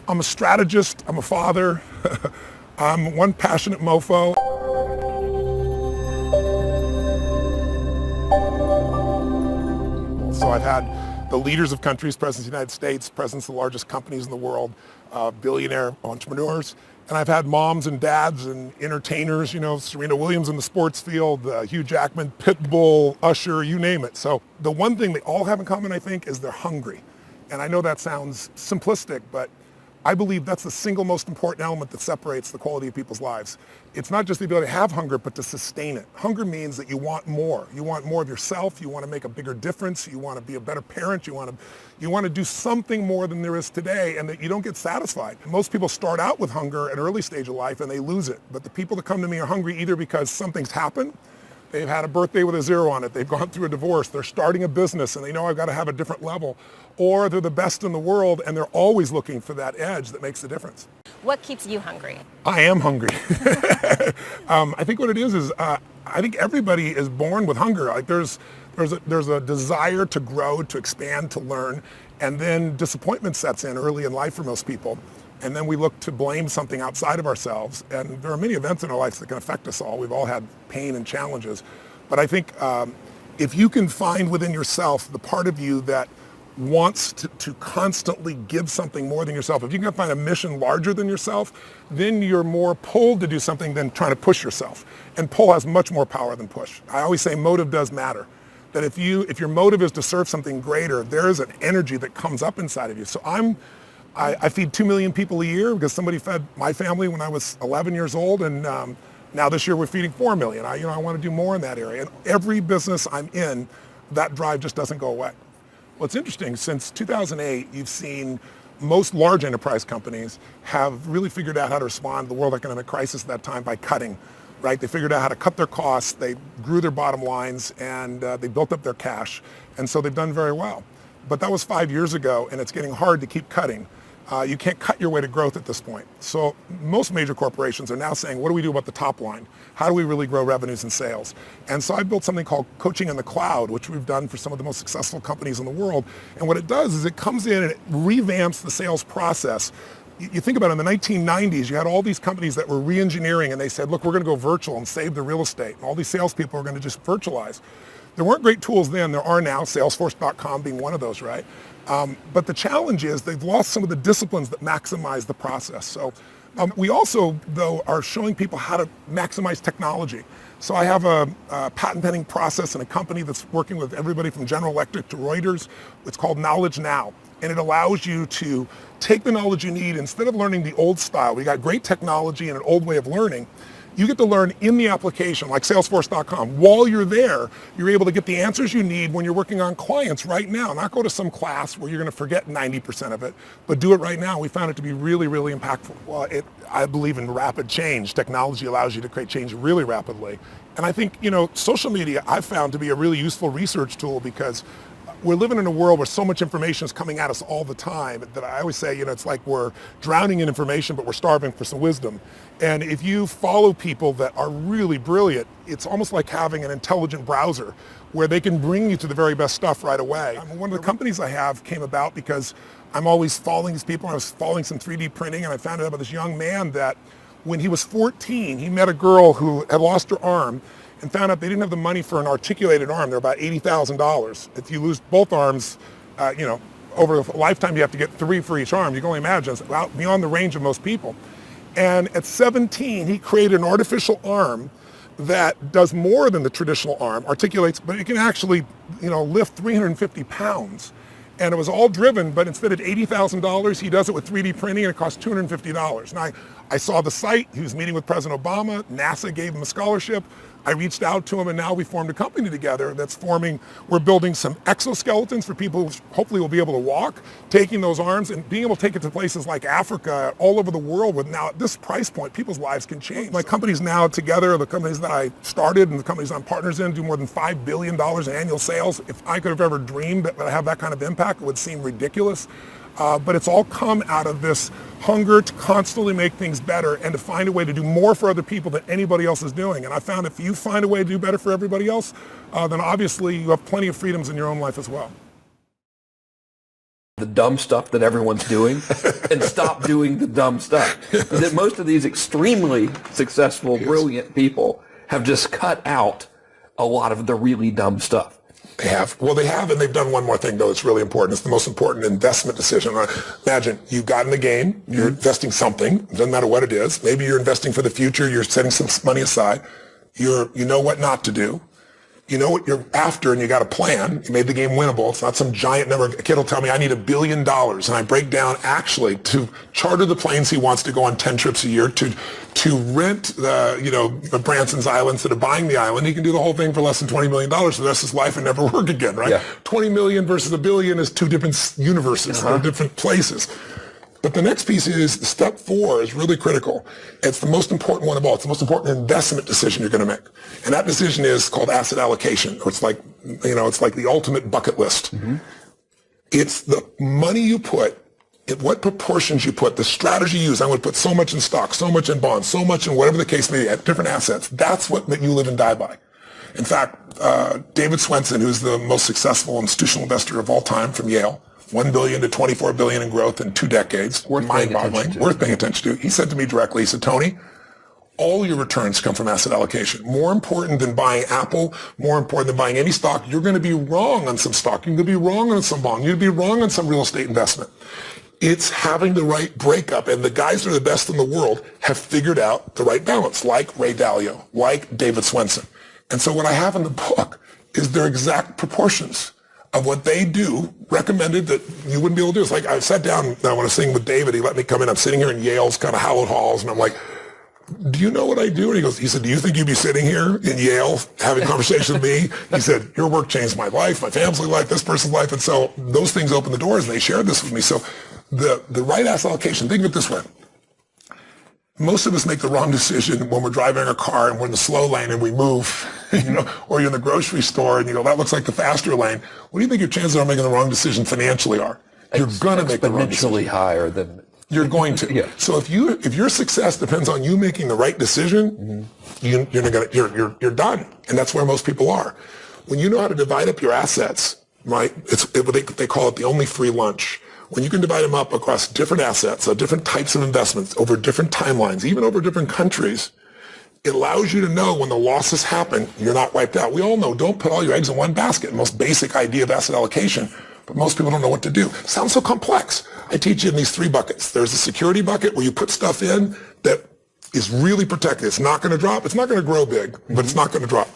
I'm a strategist, I'm a father, I'm one passionate mofo. So I've had the leaders of countries, presidents of the United States, presidents of the largest companies in the world, billionaire entrepreneurs, and I've had moms and dads and entertainers, Serena Williams in the sports field, Hugh Jackman, Pitbull, Usher, you name it. So the one thing they all have in common, I think, is they're hungry. And I know that sounds simplistic, but I believe that's the single most important element that separates the quality of people's lives. It's not just the ability to have hunger, but to sustain it. Hunger means that you want more. You want more of yourself. You want to make a bigger difference. You want to be a better parent. You want to do something more than there is today, and that you don't get satisfied. Most people start out with hunger at an early stage of life and they lose it. But the people that come to me are hungry either because something's happened, they've had a birthday with a zero on it, they've gone through a divorce, they're starting a business and they know I've got to have a different level, or they're the best in the world and they're always looking for that edge that makes the difference. What keeps you hungry? I am hungry. I think what it is I think everybody is born with hunger. Like there's a desire to grow, to expand, to learn, and then disappointment sets in early in life for most people. And then we look to blame something outside of ourselves. And there are many events in our lives that can affect us all. We've all had pain and challenges. But I think if you can find within yourself the part of you that wants to constantly give something more than yourself, if you can find a mission larger than yourself, then you're more pulled to do something than trying to push yourself. And pull has much more power than push. I always say motive does matter. That if your motive is to serve something greater, there is an energy that comes up inside of you. So I feed 2 million people a year because somebody fed my family when I was 11 years old, and now this year we're feeding 4 million. I want to do more in that area. And every business I'm in, that drive just doesn't go away. What's interesting, since 2008, you've seen most large enterprise companies have really figured out how to respond to the world economic crisis at that time by cutting, right? They figured out how to cut their costs, they grew their bottom lines, and they built up their cash. And so they've done very well. But that was 5 years ago, and it's getting hard to keep cutting. You can't cut your way to growth at this point. So most major corporations are now saying, what do we do about the top line? How do we really grow revenues and sales? And so I built something called Coaching in the Cloud, which we've done for some of the most successful companies in the world. And what it does is it comes in and it revamps the sales process. You think about it, in the 1990s, you had all these companies that were re-engineering, and they said, look, we're going to go virtual and save the real estate. And all these salespeople are going to just virtualize. There weren't great tools then, there are now, Salesforce.com being one of those, right? But the challenge is they've lost some of the disciplines that maximize the process. So we also, though, are showing people how to maximize technology. So I have a patent pending process in a company that's working with everybody from General Electric to Reuters. It's called Knowledge Now. And it allows you to take the knowledge you need, instead of learning the old style. We got great technology and an old way of learning. You get to learn in the application, like Salesforce.com. While you're there, you're able to get the answers you need when you're working on clients right now. Not go to some class where you're going to forget 90% of it, but do it right now. We found it to be really, really impactful. Well, I believe in rapid change. Technology allows you to create change really rapidly. And I think, social media I've found to be a really useful research tool, because we're living in a world where so much information is coming at us all the time that I always say, it's like we're drowning in information, but we're starving for some wisdom. And if you follow people that are really brilliant, it's almost like having an intelligent browser where they can bring you to the very best stuff right away. One of the companies I have came about because I'm always following these people. I was following some 3D printing, and I found out about this young man that when he was 14, he met a girl who had lost her arm, and found out they didn't have the money for an articulated arm. They're about $80,000. If you lose both arms, over a lifetime you have to get 3 for each arm. You can only imagine, it's beyond the range of most people. And at 17, he created an artificial arm that does more than the traditional arm, articulates, but it can actually, lift 350 pounds. And it was all driven, but instead of $80,000, he does it with 3D printing, and it costs $250. Now, I saw the site. He was meeting with President Obama. NASA gave him a scholarship. I reached out to him, and now we formed a company together we're building some exoskeletons for people who hopefully will be able to walk, taking those arms and being able to take it to places like Africa, all over the world. With now, at this price point, people's lives can change. My companies now together, the companies that I started and the companies I'm partners in, do more than $5 billion in annual sales. If I could have ever dreamed that I have that kind of impact, it would seem ridiculous. But it's all come out of this hunger to constantly make things better and to find a way to do more for other people than anybody else is doing. And I found if you find a way to do better for everybody else, then obviously you have plenty of freedoms in your own life as well. the dumb stuff that everyone's doing and stop doing the dumb stuff. That most of these extremely successful, brilliant people have just cut out a lot of the really dumb stuff. They have. Well, they have, and they've done one more thing, though. It's really important. It's the most important investment decision. Imagine you've got in the game, you're investing something. It doesn't matter what it is. Maybe you're investing for the future. You're setting some money aside. You know what not to do. You know what you're after, and you got a plan. You made the game winnable. It's not some giant number. A kid will tell me, I need $1 billion, and I break down actually to charter the planes he wants to go on 10 trips a year, to rent the Branson's Island instead of buying the island. He can do the whole thing for less than $20 million for the rest of his life and never work again, right? Yeah. 20 million versus $1 billion is two different universes. They're different places. But the next piece is step 4 is really critical. It's the most important one of all. It's the most important investment decision you're going to make. And that decision is called asset allocation. Or it's like the ultimate bucket list. It's the money you put, what proportions you put, the strategy you use. I'm going to put so much in stock, so much in bonds, so much in whatever the case may be, at different assets. That's what you live and die by. In fact, David Swensen, who's the most successful institutional investor of all time from Yale, $1 billion to $24 billion in growth in 2 decades. Mind-boggling. Worth paying attention to. He said to me directly, he said, Tony, all your returns come from asset allocation. More important than buying Apple, more important than buying any stock, you're going to be wrong on some stock. You're going to be wrong on some bond. You're going to be wrong on some real estate investment. It's having the right breakup. And the guys that are the best in the world have figured out the right balance, like Ray Dalio, like David Swensen. And so what I have in the book is their exact proportions of what they do, recommended that you wouldn't be able to do. It's like I sat down, I want to sing with David. He let me come in. I'm sitting here in Yale's kind of hallowed halls, and I'm like, do you know what I do? And he said, do you think you'd be sitting here in Yale having a conversation with me? He said, your work changed my life, my family's life, this person's life. And so those things opened the doors, and they shared this with me. So the right asset allocation, think of it this way. Most of us make the wrong decision when we're driving a car and we're in the slow lane and we move, or you're in the grocery store and you go, that looks like the faster lane. What do you think your chances of making the wrong decision financially are? You're going to make the wrong decision. Exponentially higher than... You're going to. Yeah. So if your success depends on you making the right decision, you're done. And that's where most people are. When you know how to divide up your assets, right? They call it the only free lunch. When you can divide them up across different assets, so different types of investments, over different timelines, even over different countries, it allows you to know when the losses happen, you're not wiped out. We all know, don't put all your eggs in one basket. Most basic idea of asset allocation, but most people don't know what to do. Sounds so complex. I teach you in these 3 buckets. There's a security bucket where you put stuff in that is really protected. It's not going to drop. It's not going to grow big, but it's not going to drop.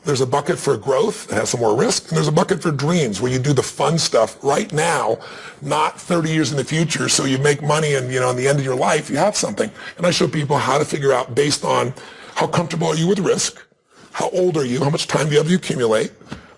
There's a bucket for growth that has some more risk, and there's a bucket for dreams where you do the fun stuff right now, not 30 years in the future, so you make money and, on the end of your life, you have something. And I show people how to figure out based on how comfortable are you with risk, how old are you, how much time do you have to accumulate,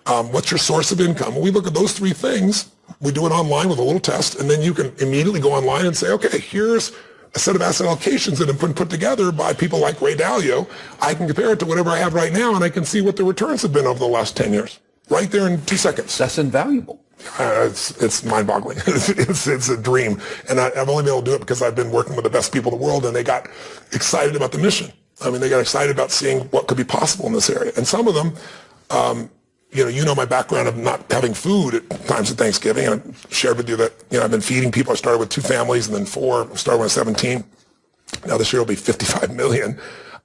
what's your source of income. When we look at those 3 things, we do it online with a little test, and then you can immediately go online and say, okay, here's a set of asset allocations that have been put together by people like Ray Dalio. I can compare it to whatever I have right now, and I can see what the returns have been over the last 10 years. Right there in 2 seconds. That's invaluable. It's mind-boggling. It's a dream. And I've only been able to do it because I've been working with the best people in the world, and they got excited about the mission. I mean, they got excited about seeing what could be possible in this area. And some of them, my background of not having food at times of Thanksgiving, and I shared with you that, I've been feeding people. I started with 2 families and then 4. I started when I was 17. Now this year will be 55 million.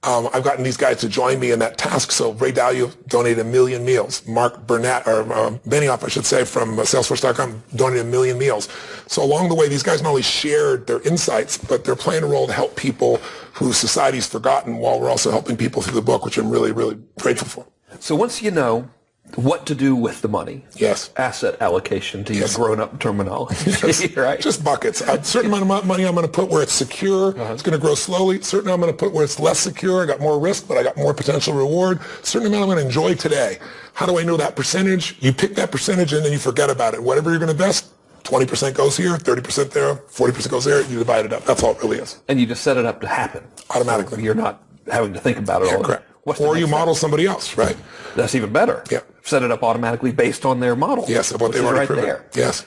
I've gotten these guys to join me in that task. So Ray Dalio donated 1 million meals. Mark Burnett, or Benioff, I should say, from Salesforce.com, donated 1 million meals. So along the way, these guys not only shared their insights, but they're playing a role to help people whose society's forgotten, while we're also helping people through the book, which I'm really, really grateful for. So once you know what to do with the money. Yes. Asset allocation, to use grown-up terminology. Right? Just buckets. A certain amount of money I'm going to put where it's secure. It's going to grow slowly. A certain amount I'm going to put where it's less secure. I got more risk, but I got more potential reward. A certain amount I'm going to enjoy today. How do I know that percentage? You pick that percentage and then you forget about it. Whatever you're going to invest, 20% goes here, 30% there, 40% goes there. You divide it up. That's all it really is. And you just set it up to happen. Automatically. So you're not having to think about it all. Correct. Or you model somebody else, right? That's even better. Yeah. Set it up automatically based on their model. Yes, of what they've already proven. There. Yes.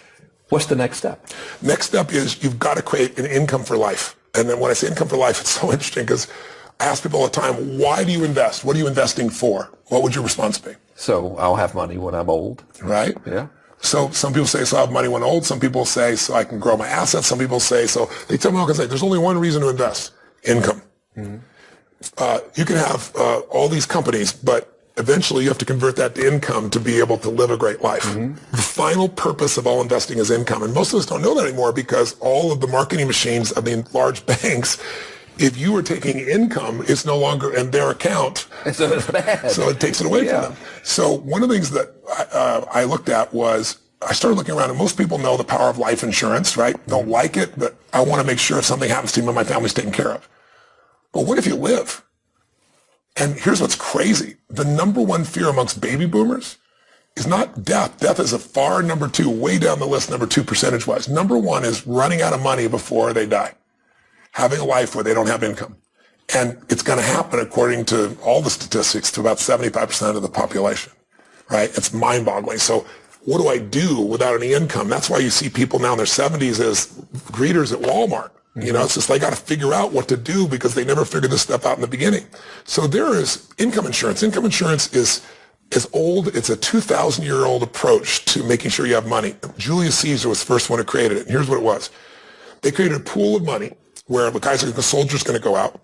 What's the next step? Next step is you've got to create an income for life. And then when I say income for life, it's so interesting because I ask people all the time, why do you invest? What are you investing for? What would your response be? So I'll have money when I'm old. Right? Yeah. So some people say, so I have money when old. Some people say, so I can grow my assets. Some people say, so they tell me all kinds of things. There's only one reason to invest: income. You can have all these companies, but eventually you have to convert that to income to be able to live a great life. The final purpose of all investing is income. And most of us don't know that anymore because all of the marketing machines of the large banks, if you were taking income, it's no longer in their account. So it's bad. So it takes it away from them. So one of the things that I looked at was, I started looking around, and most people know the power of life insurance, right? Don't like it, but I want to make sure if something happens to me, my family's taken care of. But what if you live? And here's what's crazy. The number one fear amongst baby boomers is not death. Death is a far number two, way down the list, number two percentage-wise. Number one is running out of money before they die, having a life where they don't have income. And it's going to happen, according to all the statistics, to about 75% of the population, right? It's mind-boggling. So what do I do without any income? That's why you see people now in their 70s as greeters at Walmart. You know, it's just they got to figure out what to do because they never figured this stuff out in the beginning. So there is income insurance. Income insurance is old. It's a 2,000-year-old approach to making sure you have money. Julius Caesar was the first one who created it. And here's what it was. They created a pool of money where the soldier's going to go out.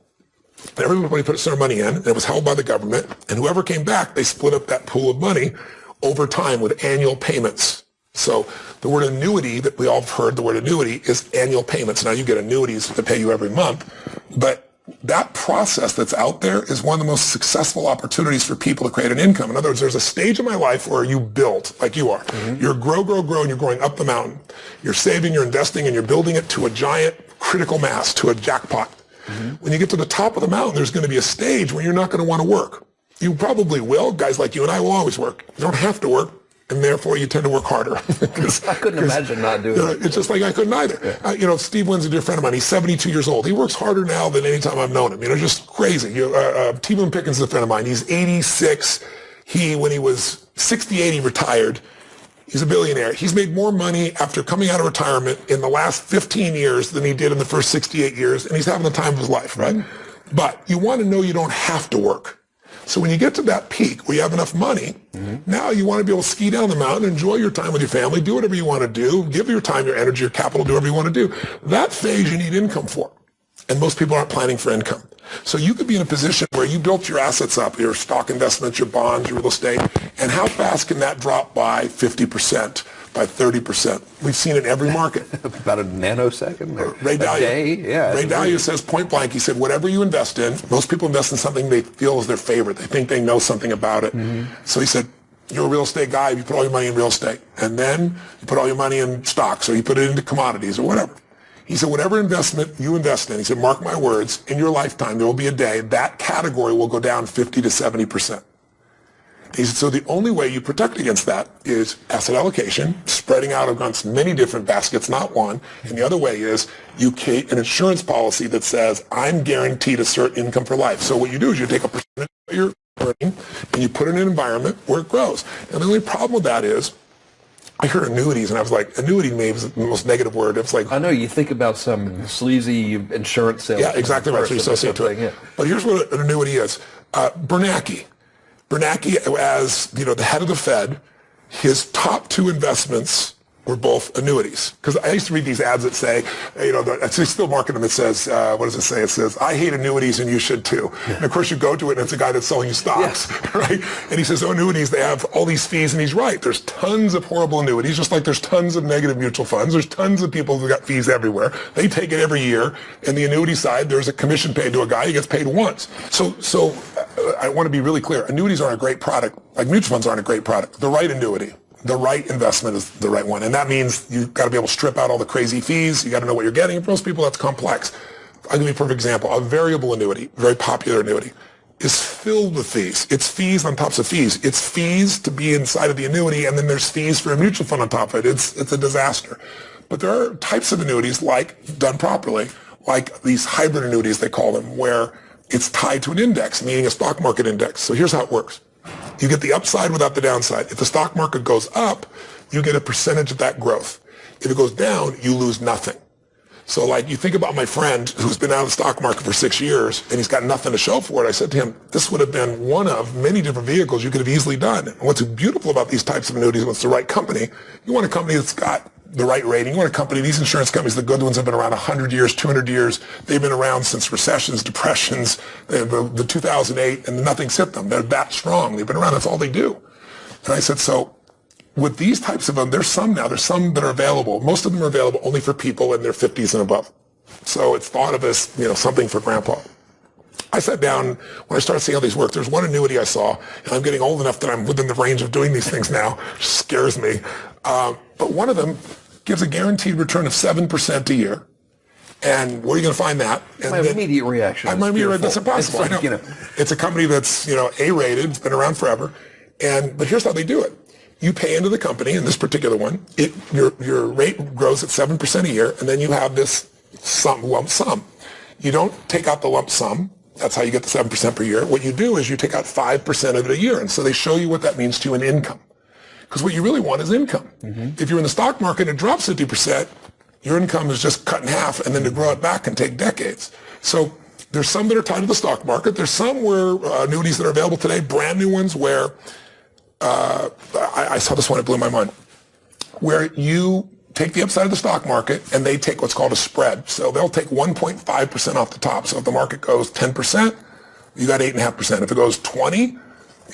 And everybody put their money in, and it was held by the government. And whoever came back, they split up that pool of money over time with annual payments. So the word annuity that we all have heard, the word annuity, is annual payments. Now you get annuities that pay you every month, but that process that's out there is one of the most successful opportunities for people to create an income. In other words, there's a stage in my life where you build, like you are. You're grow, and you're going up the mountain. You're saving, you're investing, and you're building it to a giant critical mass, to a jackpot. When you get to the top of the mountain, there's going to be a stage where you're not going to want to work. You probably will. Guys like you and I will always work. You don't have to work. And therefore, you tend to work harder. I couldn't imagine not doing it. It's just like I couldn't either. Yeah. Steve Wynn's a dear friend of mine. He's 72 years old. He works harder now than any time I've known him. Just crazy. T. Boone Pickens is a friend of mine. He's 86. When he was 68, he retired. He's a billionaire. He's made more money after coming out of retirement in the last 15 years than he did in the first 68 years, and he's having the time of his life, right? But you want to know you don't have to work. So when you get to that peak where you have enough money, now you want to be able to ski down the mountain, enjoy your time with your family, do whatever you want to do, give your time, your energy, your capital, do whatever you want to do. That phase you need income for. And most people aren't planning for income. So you could be in a position where you built your assets up, your stock investments, your bonds, your real estate, and how fast can that drop by 50%? By 30%. We've seen it in every market. About a nanosecond or Ray Dalio, a day? Yeah. Ray Dalio says point blank, he said, whatever you invest in, most people invest in something they feel is their favorite. They think they know something about it. So he said, you're a real estate guy, you put all your money in real estate. And then you put all your money in stocks, or you put it into commodities, or whatever. He said, whatever investment you invest in, he said, mark my words, in your lifetime, there will be a day that category will go down 50 to 70%. He said, so the only way you protect against that is asset allocation, spreading out against many different baskets, not one. And the other way is you create an insurance policy that says, I'm guaranteed a certain income for life. So what you do is you take a percentage of your earning and you put it in an environment where it grows. And the only problem with that is, I heard annuities, and I was like, annuity maybe is the most negative word. It's like, I know you think about some sleazy insurance sales. Yeah, exactly right. So you associate to it. Yeah. But here's what an annuity is. Bernanke, as the head of the Fed, his top two investments were both annuities. Because I used to read these ads that say, they still market them. It says, what does it say? It says, I hate annuities and you should too. Yeah. And of course you go to it and it's a guy that's selling you stocks, right? And he says, annuities, they have all these fees, and he's right. There's tons of horrible annuities, just like there's tons of negative mutual funds. There's tons of people who got fees everywhere. They take it every year. And the annuity side, there's a commission paid to a guy. He gets paid once. So I want to be really clear. Annuities aren't a great product. Like mutual funds aren't a great product. The right annuity, the right investment is the right one. And that means you've got to be able to strip out all the crazy fees. You got to know what you're getting. For most people, that's complex. I'll give you a perfect example. A variable annuity, very popular annuity, is filled with fees. It's fees on top of fees. It's fees to be inside of the annuity, and then there's fees for a mutual fund on top of it. It's a disaster. But there are types of annuities, like, done properly, like these hybrid annuities, they call them, where it's tied to an index, meaning a stock market index. So here's how it works. You get the upside without the downside. If the stock market goes up, you get a percentage of that growth. If it goes down, you lose nothing. So like you think about my friend who's been out of the stock market for 6 years and he's got nothing to show for it. I said to him, this would have been one of many different vehicles you could have easily done. And what's beautiful about these types of annuities, when it's the right company, you want a company that's got the right rating. You want a company, these insurance companies, the good ones have been around 100 years, 200 years. They've been around since recessions, depressions, the 2008, and nothing's hit them. They're that strong. They've been around. That's all they do. And I said, so with these types of them, there's some that are available. Most of them are available only for people in their 50s and above. So it's thought of as, something for grandpa. I sat down when I started seeing how these work. There's one annuity I saw, and I'm getting old enough that I'm within the range of doing these things now, which scares me. But one of them gives a guaranteed return of 7% a year. And where are you going to find that? And my immediate reaction is fearful. That's impossible. It's like, It's a company that's, A-rated. It's been around forever. But here's how they do it. You pay into the company, in this particular one, your rate grows at 7% a year, and then you have this lump sum. You don't take out the lump sum. That's how you get the 7% per year. What you do is you take out 5% of it a year. And so they show you what that means to you in income. Because what you really want is income. Mm-hmm. If you're in the stock market and it drops 50%, your income is just cut in half, and then to grow it back can take decades. So there's some that are tied to the stock market. There's some where annuities that are available today, brand new ones where I saw this one, it blew my mind, where you take the upside of the stock market and they take what's called a spread. So they'll take 1.5% off the top. So if the market goes 10%, you got 8.5%. If it goes 20,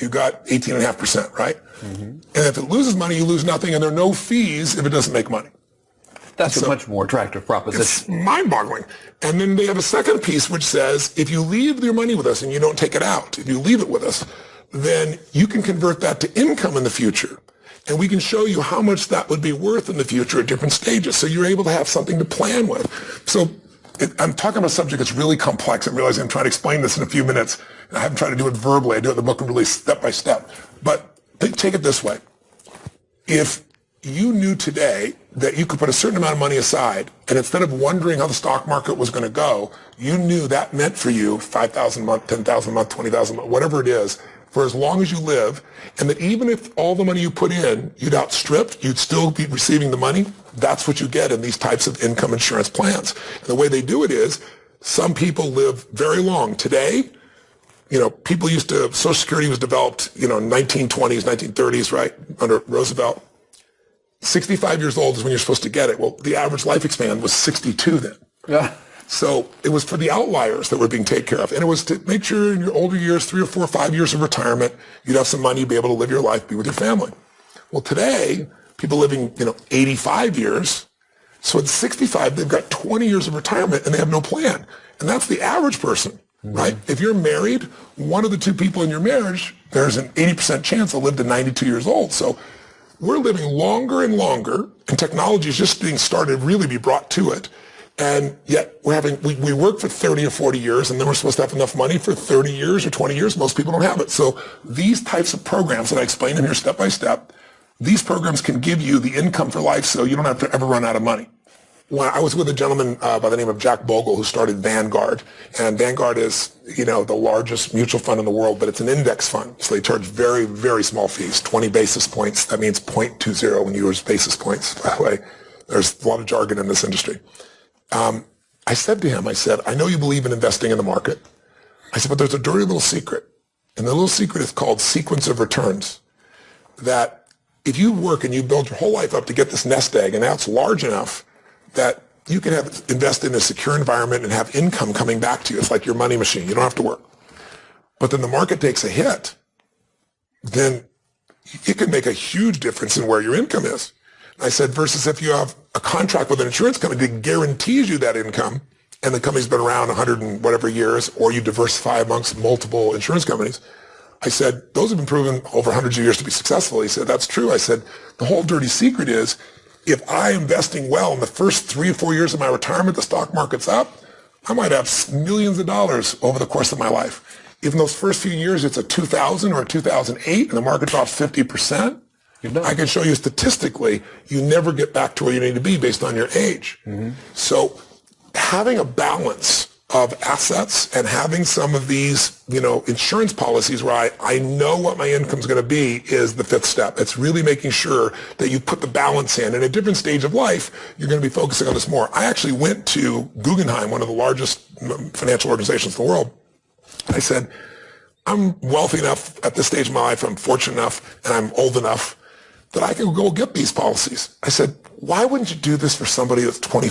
you got 18.5%, right? Mm-hmm. And if it loses money, you lose nothing, and there are no fees if it doesn't make money. That's a much more attractive proposition. It's mind-boggling. And then they have a second piece which says, if you leave your money with us and you don't take it out, if you leave it with us, then you can convert that to income in the future. And we can show you how much that would be worth in the future at different stages. So you're able to have something to plan with. So I'm talking about a subject that's really complex. I'm realizing I'm trying to explain this in a few minutes. I haven't tried to do it verbally. I do it in the book really step by step. But take it this way. If you knew today that you could put a certain amount of money aside, and instead of wondering how the stock market was going to go, you knew that meant for you $5,000 a month, $10,000 a month, $20,000 a month, whatever it is, for as long as you live, and that even if all the money you put in, you'd outstripped, you'd still be receiving the money. That's what you get in these types of income insurance plans. And the way they do it is, some people live very long. Today, people used to, Social Security was developed, 1920s, 1930s, right, under Roosevelt. 65 years old is when you're supposed to get it. Well, the average life expectancy was 62 then. Yeah. So it was for the outliers that were being taken care of. And it was to make sure in your older years, 3 or 4 or 5 years of retirement, you'd have some money, be able to live your life, be with your family. Well, today, people living, 85 years. So at 65, they've got 20 years of retirement and they have no plan. And that's the average person, mm-hmm. right? If you're married, one of the two people in your marriage, there's an 80% chance they'll live to 92 years old. So we're living longer and longer, and technology is just being started to really be brought to it. And yet we work for 30 or 40 years, and then we're supposed to have enough money for 30 years or 20 years. Most people don't have it. So these types of programs that I explain in here step by step, these programs can give you the income for life so you don't have to ever run out of money. When I was with a gentleman by the name of Jack Bogle who started Vanguard, and Vanguard is, the largest mutual fund in the world, but it's an index fund. So they charge very, very small fees, 20 basis points. That means 0.20 when you use basis points, by the way. There's a lot of jargon in this industry. I said to him, I know you believe in investing in the market. I said, but there's a dirty little secret. And the little secret is called sequence of returns. That if you work and you build your whole life up to get this nest egg, and now it's large enough that you can invest in a secure environment and have income coming back to you. It's like your money machine. You don't have to work. But then the market takes a hit, then it can make a huge difference in where your income is. I said, versus if you have a contract with an insurance company that guarantees you that income, and the company's been around 100 and whatever years, or you diversify amongst multiple insurance companies. I said, those have been proven over hundreds of years to be successful. He said, that's true. I said, the whole dirty secret is, if I investing well in the first 3 or 4 years of my retirement, the stock market's up, I might have millions of dollars over the course of my life. If in those first few years it's a 2000 or a 2008 and the market drops 50%, I can show you statistically, you never get back to where you need to be based on your age. Mm-hmm. So having a balance of assets and having some of these, insurance policies where I know what my income's going to be is the fifth step. It's really making sure that you put the balance in. In a different stage of life, you're going to be focusing on this more. I actually went to Guggenheim, one of the largest financial organizations in the world. I said, I'm wealthy enough at this stage of my life, I'm fortunate enough, and I'm old enough that I can go get these policies. I said, why wouldn't you do this for somebody that's 25